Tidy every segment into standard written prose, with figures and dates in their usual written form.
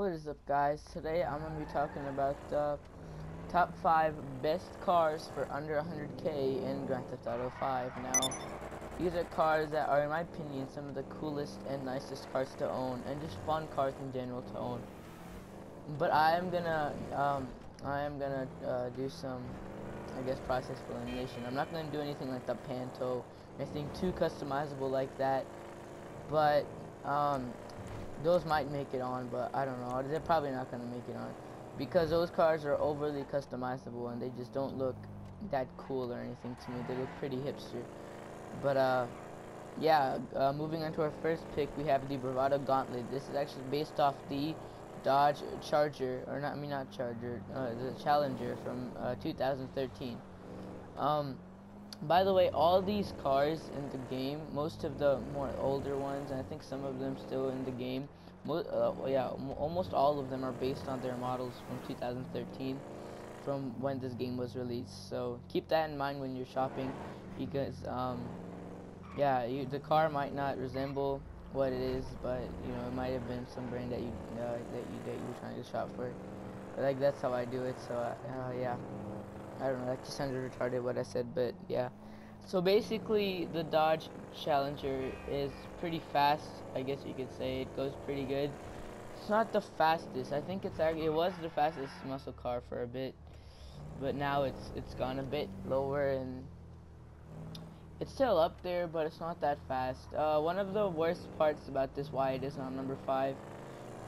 What is up, guys? Today I'm going to be talking about the top 5 best cars for under 100k in Grand Theft Auto 5. Now, these are cars that are, in my opinion, some of the coolest and nicest cars to own, and just fun cars in general to own. But I am gonna do some, I guess, process for elimination. I'm not gonna do anything like the Panto, anything too customizable like that. But those might make it on, but I don't know. They're probably not gonna make it on because those cars are overly customizable and they just don't look that cool or anything to me. They look pretty hipster. But yeah. Moving on to our first pick, we have the Bravado Gauntlet. This is actually based off the Dodge Charger, or not, I mean not Charger, the Challenger from 2013. Um, by the way, all these cars in the game, most of the more older ones, and I think some of them still in the game, almost all of them are based on their models from 2013, from when this game was released. So keep that in mind when you're shopping, because yeah, the car might not resemble what it is, but you know it might have been some brand that you were trying to shop for. But like that's how I do it. So yeah. I don't know, that just sounded retarded what I said, but yeah. So basically, the Dodge Challenger is pretty fast, I guess you could say. It goes pretty good. It's not the fastest. I think it was the fastest muscle car for a bit, but now it's gone a bit lower, and it's still up there, but it's not that fast. One of the worst parts about this, why it is on number 5,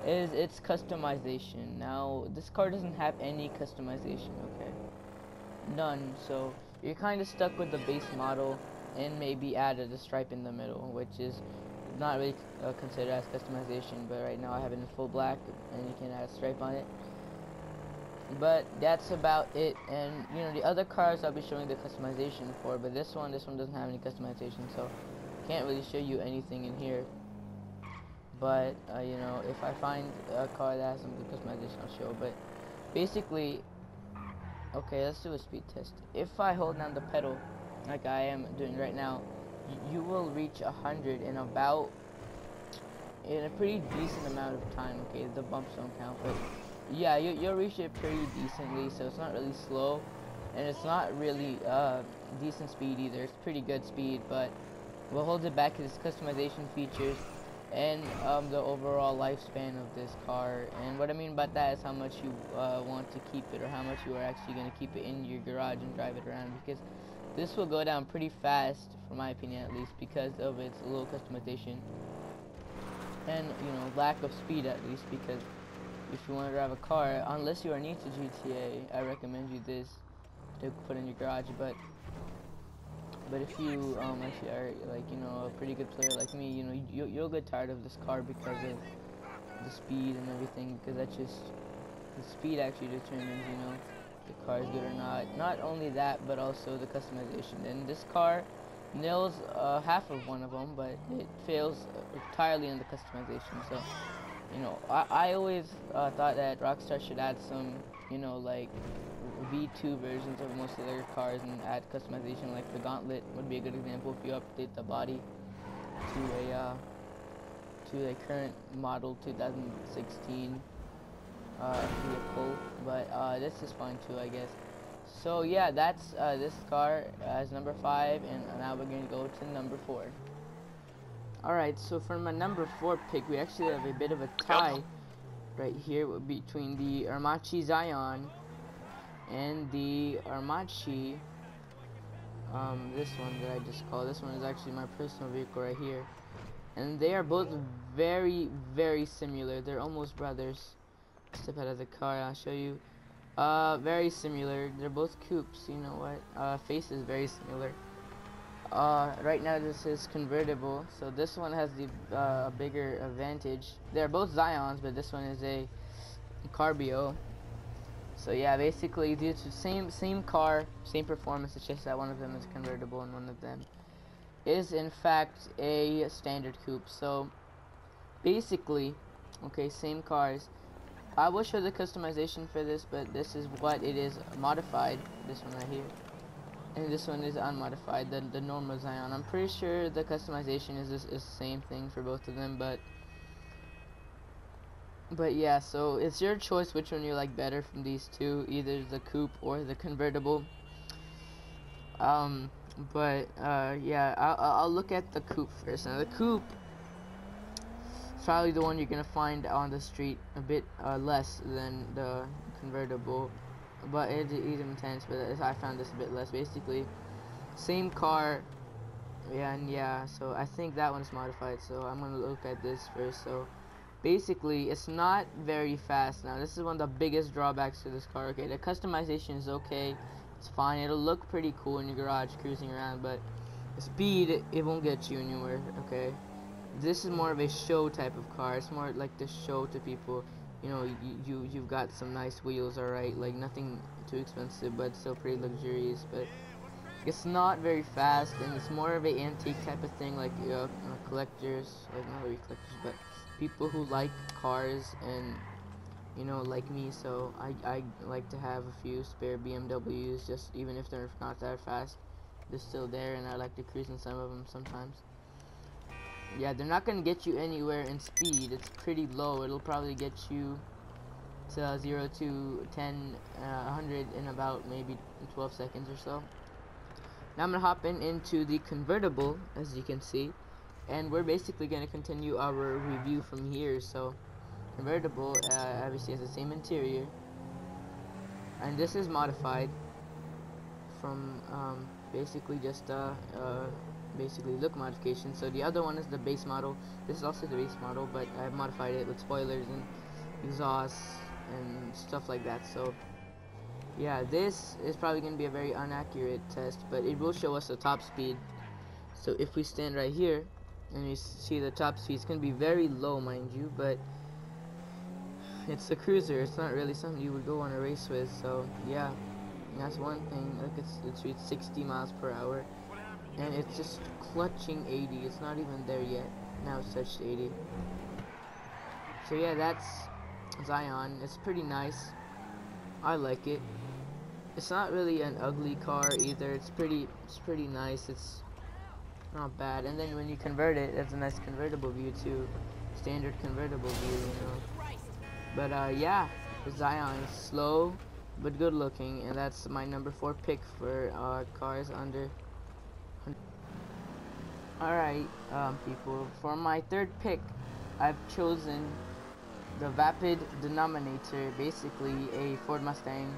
is its customization. Now, this car doesn't have any customization, okay? None, so you're kind of stuck with the base model and maybe added a stripe in the middle, which is not really considered as customization, but right now I have it in full black and you can add a stripe on it. But that's about it. And you know, the other cars I'll be showing the customization for, but this one doesn't have any customization, so can't really show you anything in here. But you know, if I find a car that has some good customization, I'll show. But basically, okay, let's do a speed test. If I hold down the pedal, like I am doing right now, you will reach 100 in a pretty decent amount of time. Okay, the bumps don't count, but yeah, you'll reach it pretty decently. So it's not really slow, and it's not really decent speed either. It's pretty good speed, but what holds it back is customization features and the overall lifespan of this car. And what I mean by that is how much you want to keep it, or how much you are actually going to keep it in your garage and drive it around, because this will go down pretty fast, for my opinion at least, because of its low customization and, you know, lack of speed at least. Because if you want to drive a car, unless you are new to GTA, I recommend you this to put in your garage. But if you actually are, like, you know, a pretty good player like me, you know, you'll get tired of this car because of the speed and everything, because that's just, the speed actually determines, you know, the car is good or not. Not only that, but also the customization. And this car nails half of one of them, but it fails entirely in the customization. So, you know, I always thought that Rockstar should add some, you know, like V2 versions of most of their cars and add customization. Like the Gauntlet would be a good example if you update the body to a current model 2016 vehicle. But this is fine too, I guess. So yeah, that's this car as number 5, and now we're going to go to number 4. Alright, so for my number 4 pick, we actually have a bit of a tie right here between the Armachi Zion and the Armachi, this one that I just called. This one is actually my personal vehicle right here. And they are both very, very similar. They're almost brothers. Step out of the car, I'll show you. Very similar. They're both coupes, you know what? Face is very similar. Right now this is convertible, so this one has the bigger advantage. They're both Zions, but this one is a Carbio. So yeah, basically it's the same car, same performance. It's just that one of them is convertible and one of them is in fact a standard coupe. So basically, okay, same cars. I will show the customization for this, but this is what it is modified. This one right here. And this one is unmodified, the normal Zion. I'm pretty sure the customization is the same thing for both of them, but But yeah, so it's your choice which one you like better from these two, either the coupe or the convertible. Um, but yeah, I'll look at the coupe first. Now the coupe is probably the one you're gonna find on the street a bit less than the convertible, but it's even intense. But I found this a bit less. Basically, same car. Yeah, and yeah, so I think that one's modified. So I'm gonna look at this first. So basically, it's not very fast. Now this is one of the biggest drawbacks to this car. Okay, the customization is okay, it's fine, it'll look pretty cool in your garage cruising around, but the speed, it won't get you anywhere. Okay, this is more of a show type of car. It's more like the show to people, you know, you've got some nice wheels, alright, like nothing too expensive but still pretty luxurious, but it's not very fast, and it's more of a antique type of thing, like collectors, like not really collectors, but people who like cars, and you know, like me. So I like to have a few spare BMWs, just even if they're not that fast, they're still there, and I like to cruise in some of them sometimes. Yeah, they're not gonna get you anywhere in speed. It's pretty low. It'll probably get you to 0 to 10, 100 in about maybe 12 seconds or so. Now I'm gonna hop into the convertible, as you can see, and we're basically gonna continue our review from here. So convertible obviously has the same interior, and this is modified from basically just basically look modification. So the other one is the base model. This is also the base model, but I've modified it with spoilers and exhausts and stuff like that. So yeah, this is probably going to be a very inaccurate test, but it will show us the top speed. So if we stand right here and you see the top speed, it's going to be very low, mind you, but it's a cruiser. It's not really something you would go on a race with. So yeah, that's one thing. Like it's reached 60 miles per hour, and it's just clutching 80. It's not even there yet. Now it's touched 80. So yeah, that's Zion. It's pretty nice. I like it. It's not really an ugly car either. It's pretty nice. It's not bad. And then when you convert it, it's a nice convertible view too. Standard convertible view, you know. But yeah, Zion is slow but good looking, and that's my number 4 pick for cars under. Alright, people, for my third pick, I've chosen the Vapid Denominator, basically a Ford Mustang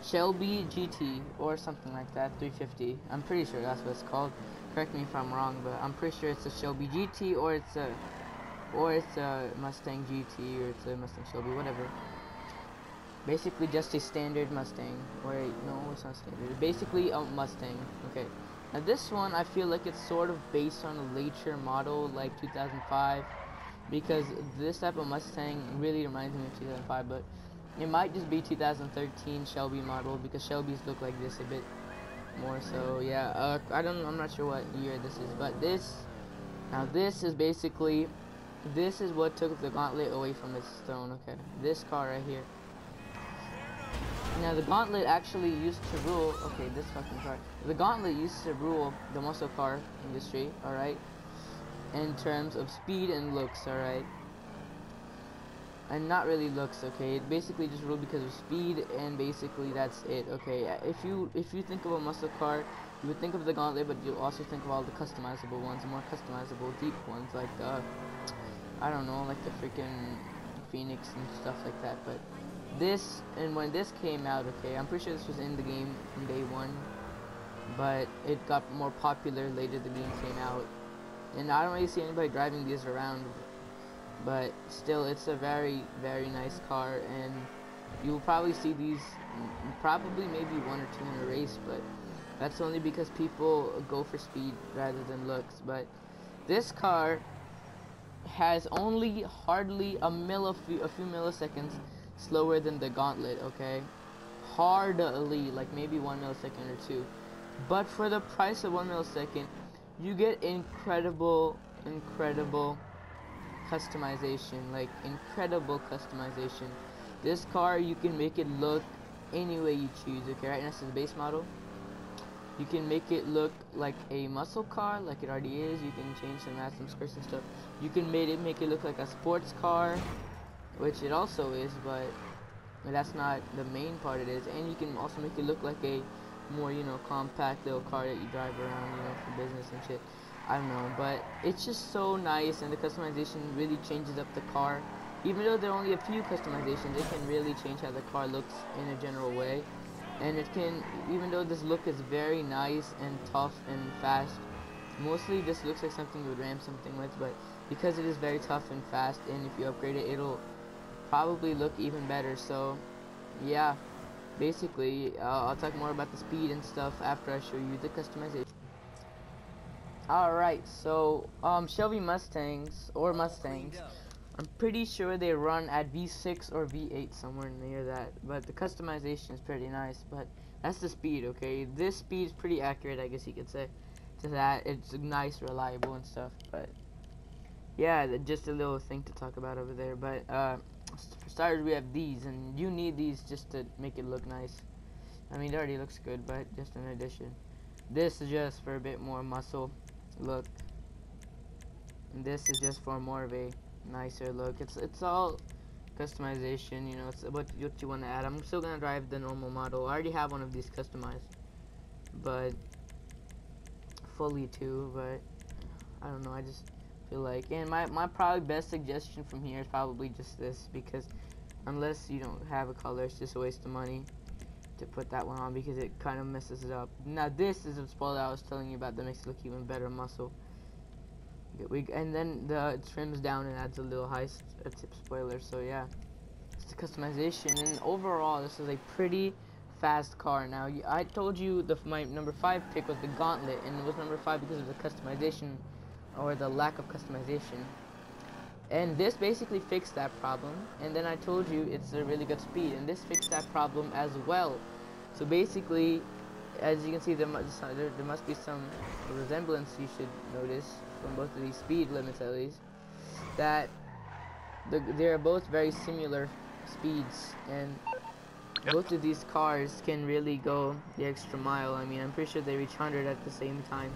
Shelby GT or something like that, 350. I'm pretty sure that's what it's called. Correct me if I'm wrong, but I'm pretty sure it's a Shelby GT or it's a Mustang GT, or it's a Mustang Shelby, whatever. Basically just a standard Mustang. Wait, no, it's not standard. Basically a Mustang. Okay. Now this one, I feel like it's sort of based on a later model, like 2005, because this type of Mustang really reminds me of 2005, but it might just be 2013 Shelby model, because Shelbys look like this a bit more. So yeah, I'm not sure what year this is, but this is basically, this is what took the Gauntlet away from its throne. Okay, this car right here. Now the Gauntlet actually used to rule. Okay, this fucking car. The Gauntlet used to rule the muscle car industry. All right, in terms of speed and looks. All right, and not really looks. Okay, it basically just ruled because of speed, and basically that's it. Okay, if you think of a muscle car, you would think of the Gauntlet, but you'll also think of all the customizable ones, more customizable, deep ones, like the, I don't know, like the freaking Phoenix and stuff like that. But this, and when this came out, okay, I'm pretty sure this was in the game from day one, but it got more popular later the game came out, and I don't really see anybody driving these around, but still, it's a very, very nice car, and you'll probably see these probably maybe 1 or 2 in a race, but that's only because people go for speed rather than looks. But this car has only hardly a few milliseconds slower than the Gauntlet, okay? Hardly, like maybe 1 millisecond or 2. But for the price of 1 millisecond, you get incredible customization, like incredible customization. This car, you can make it look any way you choose, okay? Right now, this is the base model. You can make it look like a muscle car, like it already is. You can change some skirts and stuff. You can make it look like a sports car. which it also is, but that's not the main part it is. And you can also make it look like a more, you know, compact little car that you drive around, you know, for business and shit. I don't know, but it's just so nice, and the customization really changes up the car. Even though there are only a few customizations, it can really change how the car looks in a general way. And it can, even though this look is very nice and tough and fast, mostly this looks like something you would ram something with, but because it is very tough and fast, and if you upgrade it, it'll probably look even better. So yeah, basically I'll talk more about the speed and stuff after I show you the customization. Alright, so Shelby Mustangs or Mustangs, I'm pretty sure they run at V6 or V8, somewhere near that, but the customization is pretty nice. But that's the speed, okay? This speed is pretty accurate, I guess you could say, to that. It's nice, reliable and stuff. But yeah, just a little thing to talk about over there. But for starters, we have these, and you need these just to make it look nice. I mean, it already looks good, but just an addition. This is just for a bit more muscle look, and this is just for more of a nicer look. It's all customization, you know. It's what you want to add. I'm still gonna drive the normal model. I already have one of these customized, but fully too. But I don't know. I just feel like, and my probably best suggestion from here is probably just this, because unless you don't have a color, it's just a waste of money to put that one on, because it kind of messes it up. Now this is a spoiler I was telling you about that makes it look even better muscle. And then it trims down and adds a little high tip spoiler. So yeah, it's the customization, and overall this is a pretty fast car. Now I told you my number 5 pick was the Gauntlet, and it was number 5 because of the customization, or the lack of customization. And this basically fixed that problem. And then I told you it's a really good speed, and this fixed that problem as well. So basically, as you can see, there must be some resemblance you should notice from both of these speed limits, at least, that they are both very similar speeds, and both of these cars can really go the extra mile. I mean, I'm pretty sure they reach 100 at the same time.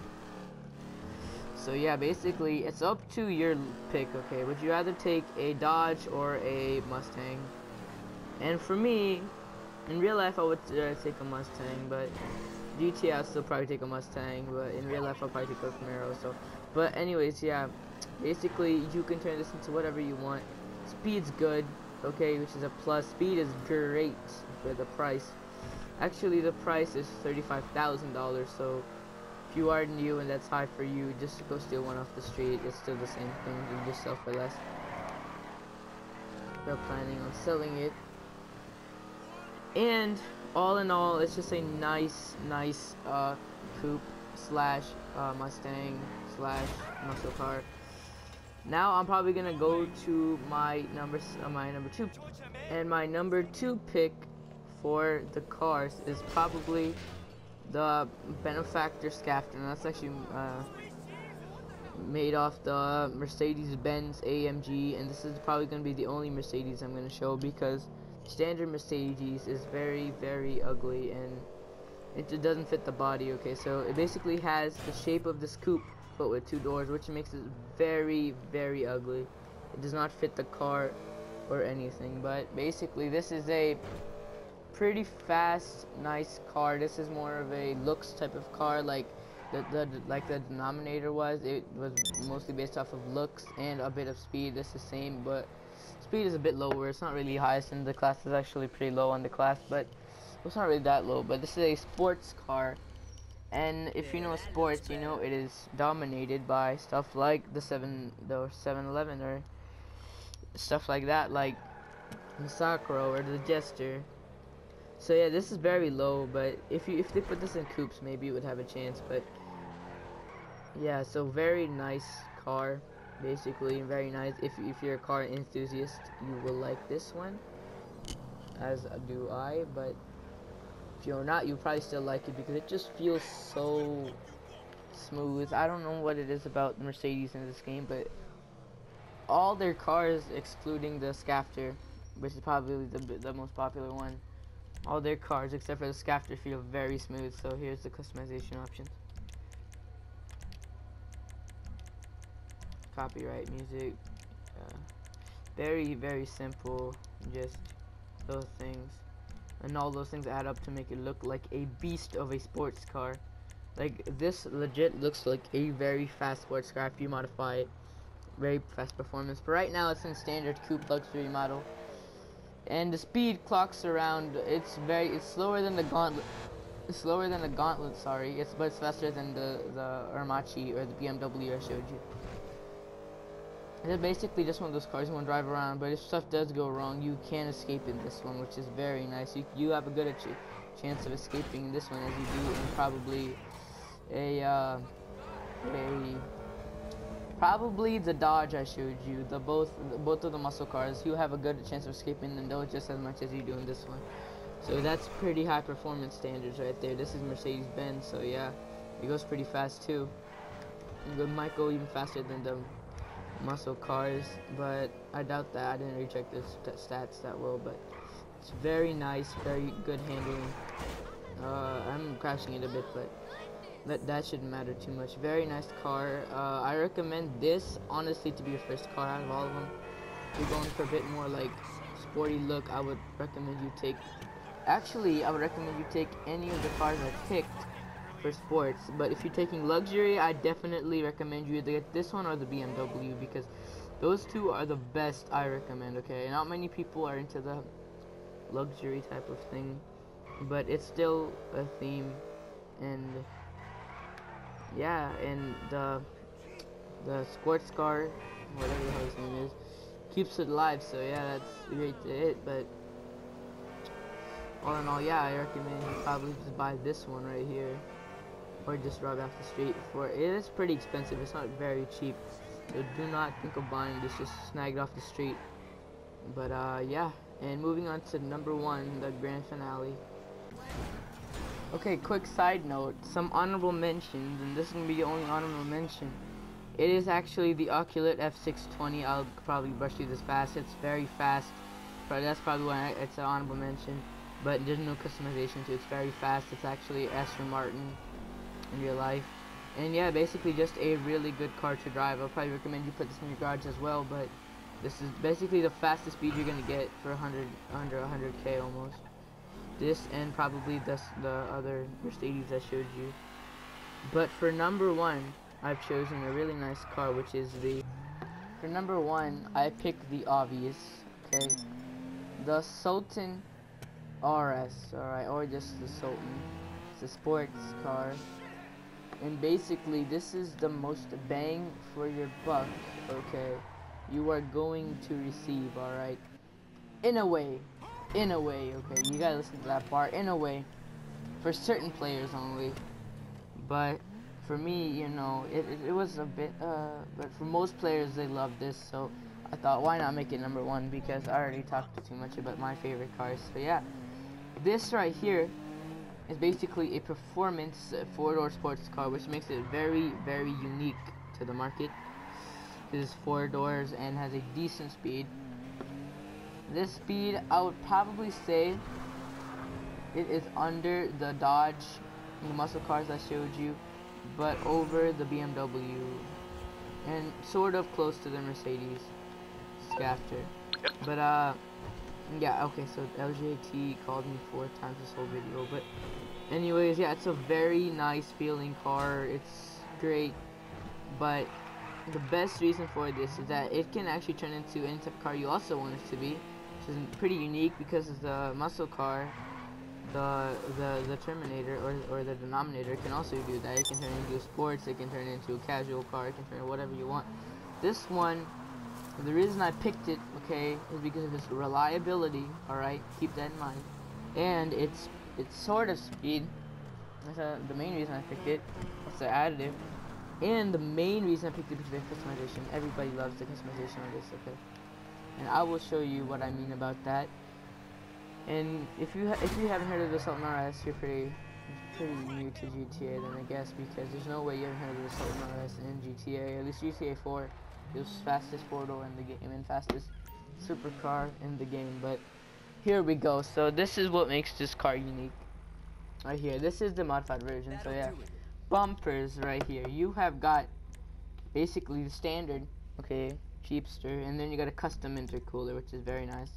So yeah, basically it's up to your pick. Okay, would you rather take a Dodge or a Mustang? And for me, in real life I would take a Mustang, but GTA I'll still probably take a Mustang, but in real life I'll probably take a Camaro. So, but anyways, yeah, basically you can turn this into whatever you want. Speed's good, okay, which is a plus. Speed is great for the price. Actually, the price is $35,000, so if you are new and that's high for you, just go steal one off the street. It's still the same thing, you just sell for less. They're planning on selling it. And all in all, it's just a nice coupe slash Mustang slash muscle car. Now I'm probably gonna go to my number 2, and my number 2 pick for the cars is probably the Benefactor Skafter, and that's actually made off the Mercedes-Benz AMG, and this is probably gonna be the only Mercedes I'm gonna show, because standard Mercedes is very ugly, and it doesn't fit the body. Okay, so it basically has the shape of this coupe but with 2 doors, which makes it very ugly. It does not fit the car or anything, but basically this is a pretty fast, nice car. This is more of a looks type of car, like the Denominator was. It was mostly based off of looks and a bit of speed. This is the same, but speed is a bit lower. It's not really highest in the class. It's actually pretty low on the class, but it's not really that low. But this is a sports car, and if you know sports, you know it is dominated by stuff like the 711 or stuff like that, like the Sakura or the Jester. So yeah, this is very low, but if they put this in coupes, maybe it would have a chance. But yeah, so very nice car, basically, very nice. If you're a car enthusiast, you will like this one, as do I. But if you're not, you probably still like it because it just feels so smooth. I don't know what it is about Mercedes in this game, but all their cars, excluding the Skafter, which is probably the most popular one, all their cars except for the Skafter feel very smooth. So here's the customization options. Copyright music. Very, very simple, just those things. And all those things add up to make it look like a beast of a sports car. Like, this legit looks like a very fast sports car if you modify it. Very fast performance. But right now it's in standard coupe luxury model. And the speed clocks around, it's slower than the Gauntlet. It's slower than the Gauntlet, sorry. But it's faster than the Ermachi or the BMW I showed you. It's basically just one of those cars you want to drive around, but if stuff does go wrong, you can escape in this one, which is very nice. You have a good chance of escaping in this one as you do in probably probably the Dodge I showed you. Both of the muscle cars, you have a good chance of escaping in those just as much as you do in this one. So that's pretty high performance standards right there. This is Mercedes-Benz, so yeah, it goes pretty fast too. It might go even faster than the muscle cars, but I doubt that. I didn't really check the stats that well, but it's very nice, very good handling. I'm crashing it a bit, but that shouldn't matter too much. Very nice car. I recommend this honestly to be your first car out of all of them. If you're going for a bit more like sporty look, I would recommend you take any of the cars I picked for sports. But if you're taking luxury, I definitely recommend you either get this one or the BMW, because those two are the best I recommend. Okay, not many people are into the luxury type of thing, but it's still a theme. And yeah, and the sports car, whatever the hell his name is, keeps it alive. So yeah, that's great to hit. But all in all, yeah, I recommend you probably just buy this one right here, or just drive off the street for it. Is pretty expensive. It's not very cheap, so do not think of buying this. Just snag it off the street. But yeah, and moving on to number 1, the grand finale. Okay, quick side note, some honorable mentions, and this is gonna be the only honorable mention. It is actually the Oculate F620. I'll probably brush through this fast. It's very fast, but that's probably why it's an honorable mention. But there's no customization to it. It's very fast. It's actually Aston Martin in real life. And yeah, basically just a really good car to drive. I'll probably recommend you put this in your garage as well, but this is basically the fastest speed you're gonna get for under 100k almost. This and probably the other Mercedes I showed you. But for number 1, I've chosen a really nice car, which is for number 1, I picked the obvious, okay, the Sultan RS, alright, or just the Sultan. It's a sports car, and basically this is the most bang for your buck, okay, you are going to receive, alright, in a way, okay, you gotta listen to that part, in a way, for certain players only, but for me, you know, it was a bit, but for most players, they love this, so I thought, why not make it number 1, because I already talked too much about my favorite cars, so yeah. This right here is basically a performance 4-door sports car, which makes it very, very unique to the market. This is 4 doors and has a decent speed. This speed, I would probably say it is under the Dodge, the muscle cars I showed you, but over the BMW, and sort of close to the Mercedes Skafter. But yeah, okay, so LJT called me 4 times this whole video, but anyways, yeah, it's a very nice feeling car. It's great, but the best reason for this is that it can actually turn into any type of car you also want it to be, which is pretty unique because of the muscle car. The Terminator or the Denominator can also do that. It can turn into a sports, it can turn into a casual car, it can turn into whatever you want. This one, the reason I picked it, okay, is because of its reliability, alright, keep that in mind, and its sort of speed. That's the main reason I picked it. It's the additive, and the main reason I picked it is the customization. Everybody loves the customization on this, okay, and I will show you what I mean about that. And if you haven't heard of the Sultan RS, you're pretty new to GTA then, I guess, because there's no way you haven't heard of the Sultan RS in GTA. At least GTA 4, it was fastest 4-door in the game and fastest supercar in the game. But here we go. So this is what makes this car unique. Right here, this is the modified version. So yeah, bumpers right here. You have got basically the standard, okay, cheapster. And then you got a custom intercooler, which is very nice.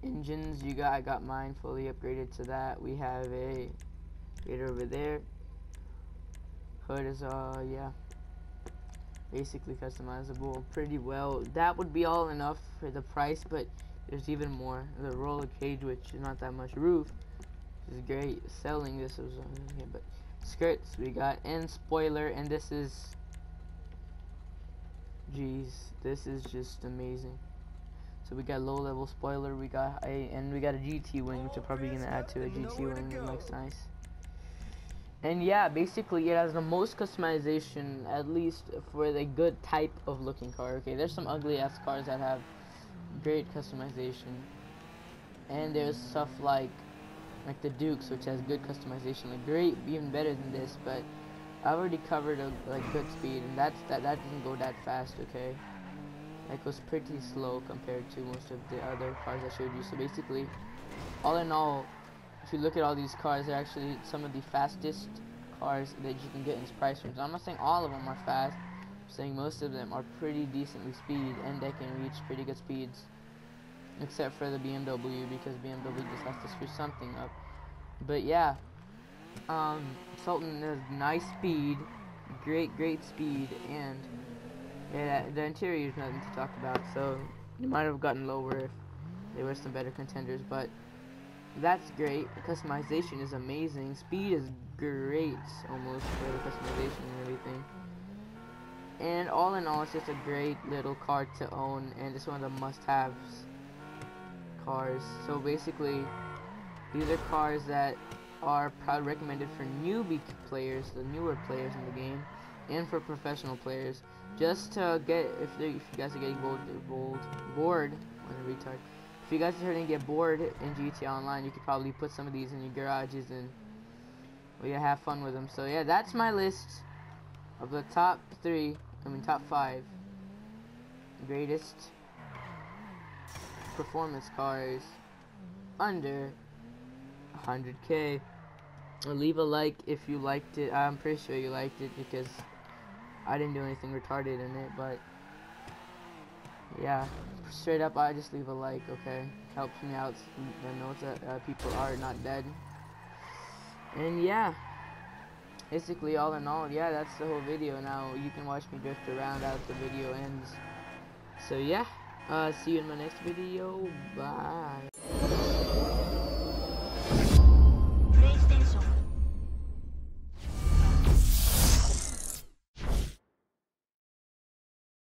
Engines, I got mine fully upgraded to that. We have a gator over there. Hood is yeah, basically customizable pretty well. That would be all enough for the price, but there's even more. The roller cage, which is not that much. Roof, which is great. Selling this was okay, but skirts we got, and spoiler, and this is, jeez, this is just amazing. So we got low level spoiler, we got a GT wing, which I'm probably gonna add to a GT wing. It looks nice. And yeah, basically it has the most customization, at least for the good type of looking car. Okay, there's some ugly ass cars that have great customization, and there's stuff like the Dukes, which has good customization, like great, even better than this. But I've already covered like good speed, and that doesn't go that fast. Okay, that goes pretty slow compared to most of the other cars I showed you. So basically, all in all, if you look at all these cars, they're actually some of the fastest cars that you can get in this price range. I'm not saying all of them are fast. I'm saying most of them are pretty decently speed, and they can reach pretty good speeds. Except for the BMW, because BMW just has to screw something up. But yeah, Sultan has nice speed, great speed, and yeah, the interior is nothing to talk about. So you might have gotten lower if there were some better contenders, but that's great. The customization is amazing. Speed is great, almost, for the customization and everything. And all in all, it's just a great little car to own, and it's one of the must-haves cars. So basically, these are cars that are probably recommended for newbie players, the newer players in the game, and for professional players. Just to get, if you guys are getting bored, what a retard. If you guys are starting to get bored in GTA Online, you could probably put some of these in your garages and, well, yeah, have fun with them. So yeah, that's my list of the top 5 greatest performance cars under 100K. Leave a like if you liked it. I'm pretty sure you liked it because I didn't do anything retarded in it, but yeah, straight up, I just leave a like, okay? Helps me out. I know that people are not dead. And yeah, basically, all in all, yeah, that's the whole video. Now you can watch me drift around as the video ends. So yeah, see you in my next video. Bye.